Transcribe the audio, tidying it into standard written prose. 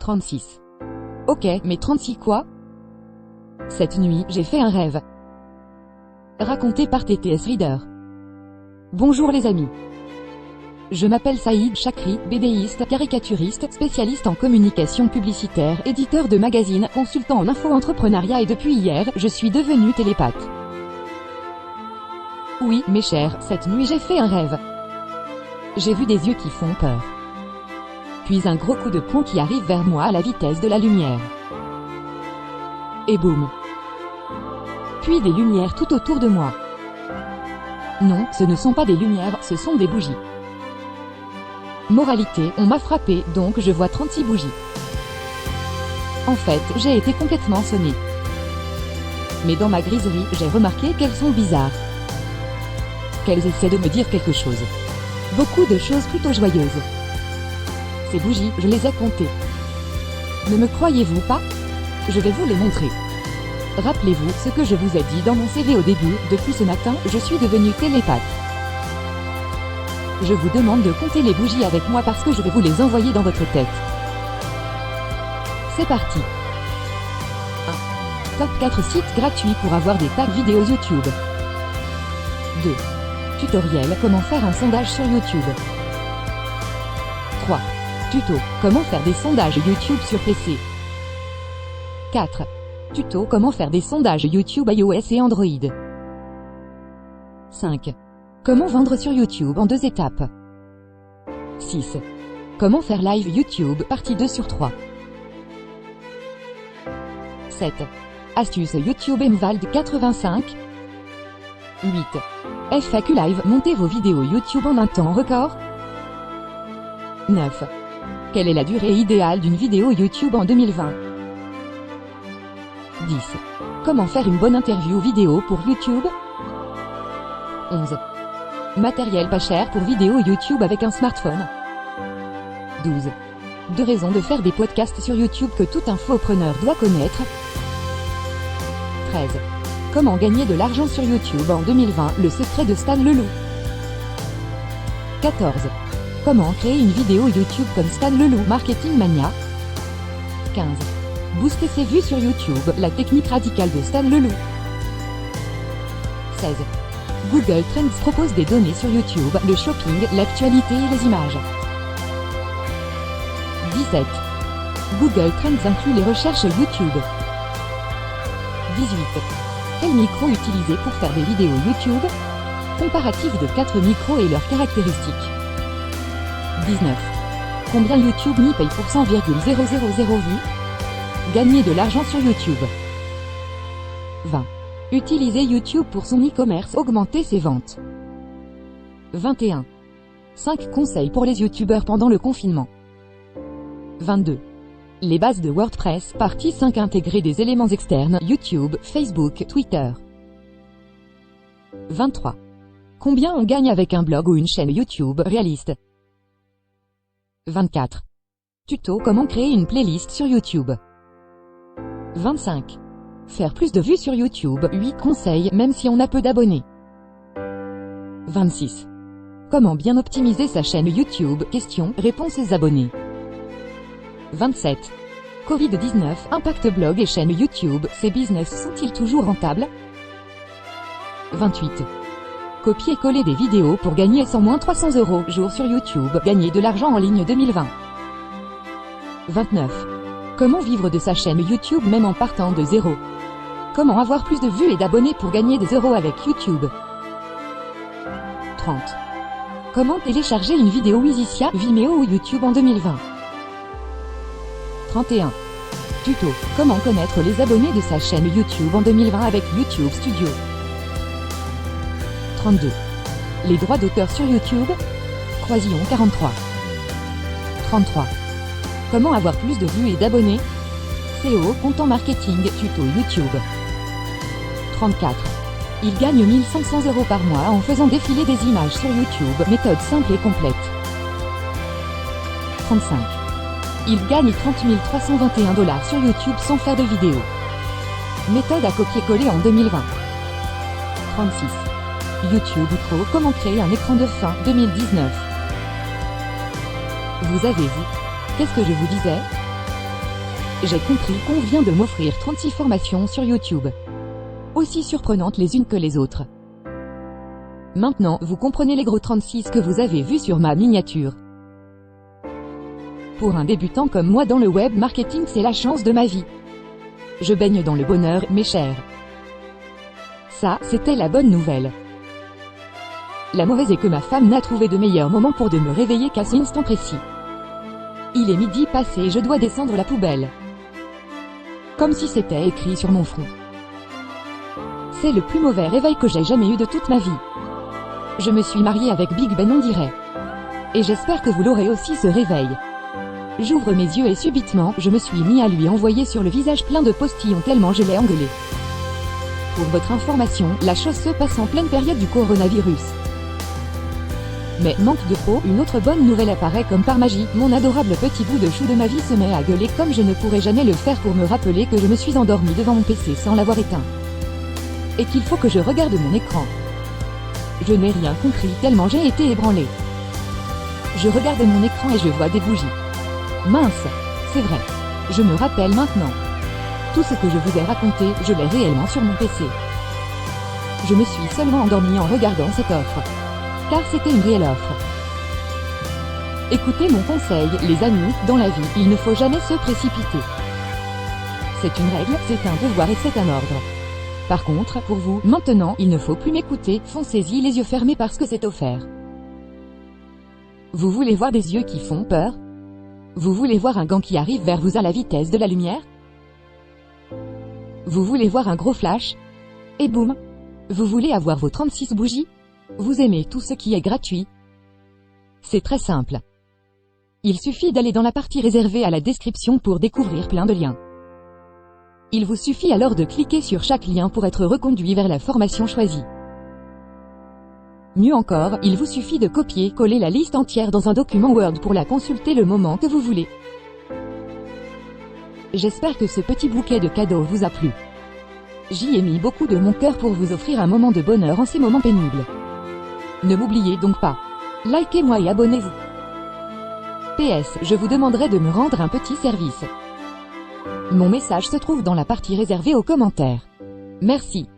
36. Ok, mais 36 quoi? Cette nuit, j'ai fait un rêve. Raconté par TTS Reader. Bonjour les amis. Je m'appelle Saïd Chakri, BDiste, caricaturiste, spécialiste en communication publicitaire, éditeur de magazines, consultant en info-entrepreneuriat et depuis hier, je suis devenu télépathe. Oui, mes chers, cette nuit j'ai fait un rêve. J'ai vu des yeux qui font peur. Puis un gros coup de poing qui arrive vers moi à la vitesse de la lumière. Et boum. Puis des lumières tout autour de moi. Non, ce ne sont pas des lumières, ce sont des bougies. Moralité, on m'a frappé, donc je vois 36 bougies. En fait, j'ai été complètement sonné. Mais dans ma griserie, j'ai remarqué qu'elles sont bizarres. Qu'elles essaient de me dire quelque chose. Beaucoup de choses plutôt joyeuses. Ces bougies, je les ai comptées. Ne me croyez-vous pas? Je vais vous les montrer. Rappelez-vous ce que je vous ai dit dans mon CV au début, depuis ce matin, je suis devenu télépathe. Je vous demande de compter les bougies avec moi parce que je vais vous les envoyer dans votre tête. C'est parti. 1. Top 4 sites gratuits pour avoir des tags vidéos YouTube. 2. Tutoriel comment faire un sondage sur YouTube. 3. Tuto comment faire des sondages YouTube sur PC. 4. Tuto comment faire des sondages YouTube iOS et Android. 5. Comment vendre sur YouTube en 2 étapes. 6. Comment faire live YouTube partie 2 sur 3. 7. Astuces YouTube Emvald 85. 8. FAQ Live, montez vos vidéos YouTube en un temps record. 9. Quelle est la durée idéale d'une vidéo YouTube en 2020? 10. Comment faire une bonne interview vidéo pour YouTube? 11. Matériel pas cher pour vidéo YouTube avec un smartphone. 12. 2 raisons de faire des podcasts sur YouTube que tout infopreneur doit connaître. 13. Comment gagner de l'argent sur YouTube en 2020, le secret de Stan Leloup. 14. Comment créer une vidéo YouTube comme Stan Leloup, Marketing Mania. 15. Booster ses vues sur YouTube, la technique radicale de Stan Leloup. 16. Google Trends propose des données sur YouTube, le shopping, l'actualité et les images. 17. Google Trends inclut les recherches YouTube. 18. Quel micro utiliser pour faire des vidéos YouTube? Comparatif de 4 micros et leurs caractéristiques. 19. Combien YouTube m'y paye pour 100,000 vues? Gagner de l'argent sur YouTube. 20. Utiliser YouTube pour son e-commerce, augmenter ses ventes. 21. 5 conseils pour les YouTubeurs pendant le confinement. 22. Les bases de WordPress, partie 5 intégrer des éléments externes, YouTube, Facebook, Twitter. 23. Combien on gagne avec un blog ou une chaîne YouTube réaliste? 24. Tuto comment créer une playlist sur YouTube. 25. Faire plus de vues sur YouTube, 8 conseils même si on a peu d'abonnés. 26. Comment bien optimiser sa chaîne YouTube, questions, réponses abonnés. 27. Covid-19, impact blog et chaîne YouTube, ces business sont-ils toujours rentables? 28. Copier-coller des vidéos pour gagner 100-300 € jour sur YouTube, gagner de l'argent en ligne 2020. 29. Comment vivre de sa chaîne YouTube même en partant de zéro? Comment avoir plus de vues et d'abonnés pour gagner des euros avec YouTube? 30. Comment télécharger une vidéo Wizisia, Vimeo ou YouTube en 2020? 31. Tuto. Comment connaître les abonnés de sa chaîne YouTube en 2020 avec YouTube Studio. 32. Les droits d'auteur sur YouTube? Croisillon 43. 33. Comment avoir plus de vues et d'abonnés? SEO, content marketing, tuto YouTube. 34. Il gagne 1500 € par mois en faisant défiler des images sur YouTube, méthode simple et complète. 35. Il gagne 30 321 $ sur YouTube sans faire de vidéo. Méthode à copier-coller en 2020. 36. YouTube Pro, comment créer un écran de fin, 2019. Vous avez vu? Qu'est-ce que je vous disais? J'ai compris qu'on vient de m'offrir 36 formations sur YouTube. Aussi surprenantes les unes que les autres. Maintenant, vous comprenez les gros 36 que vous avez vus sur ma miniature. Pour un débutant comme moi dans le web marketing, c'est la chance de ma vie. Je baigne dans le bonheur, mes chers. Ça, c'était la bonne nouvelle. La mauvaise est que ma femme n'a trouvé de meilleur moment pour de me réveiller qu'à cet instant précis. Il est midi passé et je dois descendre la poubelle. Comme si c'était écrit sur mon front. C'est le plus mauvais réveil que j'ai jamais eu de toute ma vie. Je me suis mariée avec Big Ben, on dirait. Et j'espère que vous l'aurez aussi, ce réveil. J'ouvre mes yeux et subitement, je me suis mis à lui envoyer sur le visage plein de postillons tellement je l'ai engueulé. Pour votre information, la chose se passe en pleine période du coronavirus. Mais manque de peau, une autre bonne nouvelle apparaît comme par magie. Mon adorable petit bout de chou de ma vie se met à gueuler comme je ne pourrai jamais le faire pour me rappeler que je me suis endormi devant mon PC sans l'avoir éteint. Et qu'il faut que je regarde mon écran. Je n'ai rien compris tellement j'ai été ébranlé. Je regarde mon écran et je vois des bougies. Mince, c'est vrai. Je me rappelle maintenant. Tout ce que je vous ai raconté, je l'ai réellement sur mon PC. Je me suis seulement endormi en regardant cette offre. Car c'était une réelle offre. Écoutez mon conseil, les amis, dans la vie, il ne faut jamais se précipiter. C'est une règle, c'est un devoir et c'est un ordre. Par contre, pour vous, maintenant, il ne faut plus m'écouter, foncez-y les yeux fermés parce que c'est offert. Vous voulez voir des yeux qui font peur? Vous voulez voir un gant qui arrive vers vous à la vitesse de la lumière? Vous voulez voir un gros flash? Et boum! Vous voulez avoir vos 36 bougies? Vous aimez tout ce qui est gratuit? C'est très simple. Il suffit d'aller dans la partie réservée à la description pour découvrir plein de liens. Il vous suffit alors de cliquer sur chaque lien pour être reconduit vers la formation choisie. Mieux encore, il vous suffit de copier-coller la liste entière dans un document Word pour la consulter le moment que vous voulez. J'espère que ce petit bouquet de cadeaux vous a plu. J'y ai mis beaucoup de mon cœur pour vous offrir un moment de bonheur en ces moments pénibles. Ne m'oubliez donc pas. Likez-moi et abonnez-vous. PS, je vous demanderai de me rendre un petit service. Mon message se trouve dans la partie réservée aux commentaires. Merci.